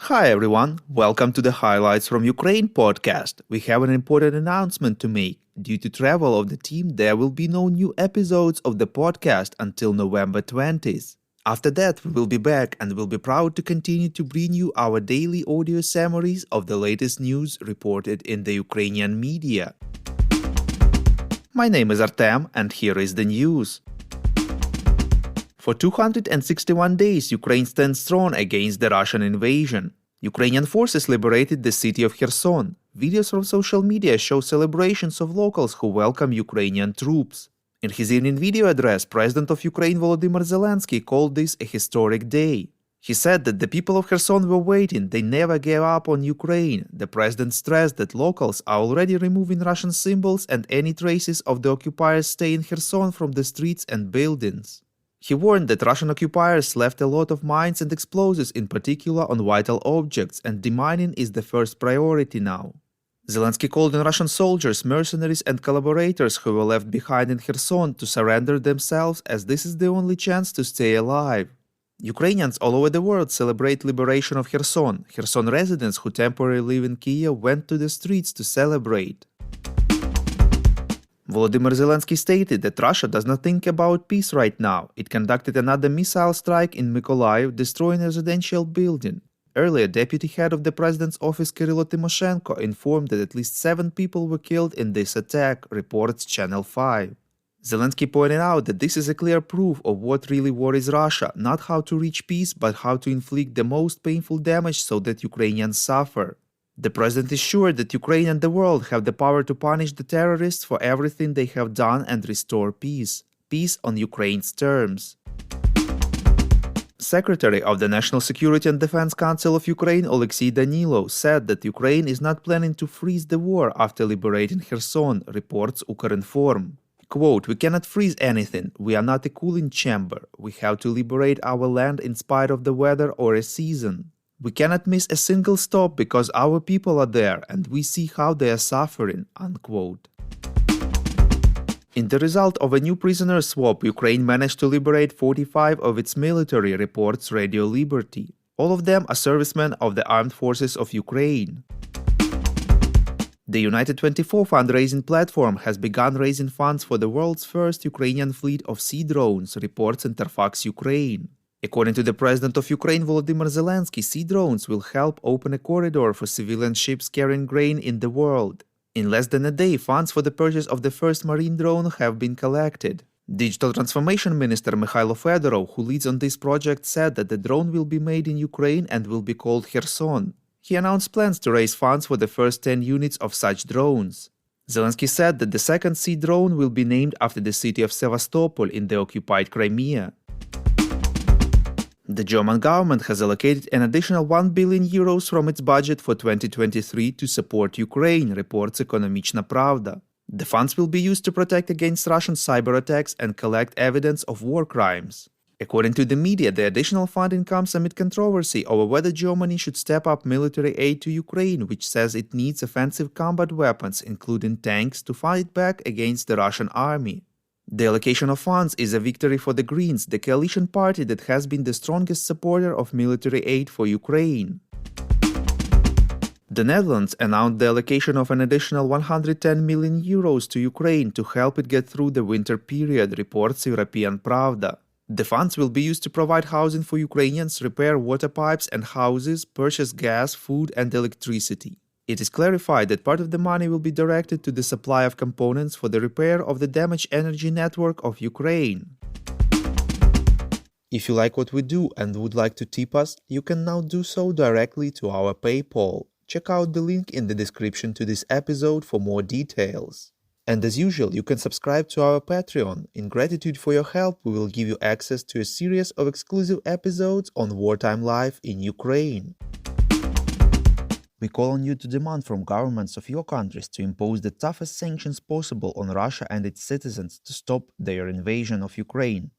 Hi everyone, welcome to the Highlights from Ukraine podcast. We have an important announcement to make. Due to travel of the team, there will be no new episodes of the podcast until November 20th. After that, we will be back and will be proud to continue to bring you our daily audio summaries of the latest news reported in the Ukrainian media. My name is Artem and here is the news. For 261 days, Ukraine stands strong against the Russian invasion. Ukrainian forces liberated the city of Kherson. Videos from social media show celebrations of locals who welcome Ukrainian troops. In his evening video address, President of Ukraine Volodymyr Zelensky called this a historic day. He said that the people of Kherson were waiting, they never gave up on Ukraine. The president stressed that locals are already removing Russian symbols and any traces of the occupiers stay in Kherson from the streets and buildings. He warned that Russian occupiers left a lot of mines and explosives, in particular on vital objects, and demining is the first priority now. Zelensky called on Russian soldiers, mercenaries and collaborators who were left behind in Kherson to surrender themselves, as this is the only chance to stay alive. Ukrainians all over the world celebrate liberation of Kherson. Kherson residents who temporarily live in Kiev went to the streets to celebrate. Volodymyr Zelensky stated that Russia does not think about peace right now. It conducted another missile strike in Mykolaiv, destroying a residential building. Earlier, deputy head of the president's office Kyrylo Tymoshenko informed that at least 7 people were killed in this attack, reports Channel 5. Zelensky pointed out that this is a clear proof of what really worries Russia, not how to reach peace, but how to inflict the most painful damage so that Ukrainians suffer. The president is sure that Ukraine and the world have the power to punish the terrorists for everything they have done and restore peace. Peace on Ukraine's terms. Secretary of the National Security and Defense Council of Ukraine, Oleksiy Danilov, said that Ukraine is not planning to freeze the war after liberating Kherson, reports Ukrinform. Quote, "We cannot freeze anything. We are not a cooling chamber. We have to liberate our land in spite of the weather or a season. We cannot miss a single stop because our people are there and we see how they are suffering," unquote. In the result of a new prisoner swap, Ukraine managed to liberate 45 of its military, reports Radio Liberty. All of them are servicemen of the armed forces of Ukraine. The United 24 fundraising platform has begun raising funds for the world's first Ukrainian fleet of sea drones, reports Interfax Ukraine. According to the president of Ukraine, Volodymyr Zelensky, sea drones will help open a corridor for civilian ships carrying grain in the world. In less than a day, funds for the purchase of the first marine drone have been collected. Digital Transformation Minister Mikhailo Fedorov, who leads on this project, said that the drone will be made in Ukraine and will be called Kherson. He announced plans to raise funds for the first 10 units of such drones. Zelensky said that the second sea drone will be named after the city of Sevastopol in the occupied Crimea. The German government has allocated an additional 1 billion euros from its budget for 2023 to support Ukraine, reports Ekonomichna Pravda. The funds will be used to protect against Russian cyber attacks and collect evidence of war crimes. According to the media, the additional funding comes amid controversy over whether Germany should step up military aid to Ukraine, which says it needs offensive combat weapons, including tanks, to fight back against the Russian army. The allocation of funds is a victory for the Greens, the coalition party that has been the strongest supporter of military aid for Ukraine. The Netherlands announced the allocation of an additional 110 million euros to Ukraine to help it get through the winter period, reports European Pravda. The funds will be used to provide housing for Ukrainians, repair water pipes and houses, purchase gas, food and electricity. It is clarified that part of the money will be directed to the supply of components for the repair of the damaged energy network of Ukraine. If you like what we do and would like to tip us, you can now do so directly to our PayPal. Check out the link in the description to this episode for more details. And as usual, you can subscribe to our Patreon. In gratitude for your help, we will give you access to a series of exclusive episodes on wartime life in Ukraine. We call on you to demand from governments of your countries to impose the toughest sanctions possible on Russia and its citizens to stop their invasion of Ukraine.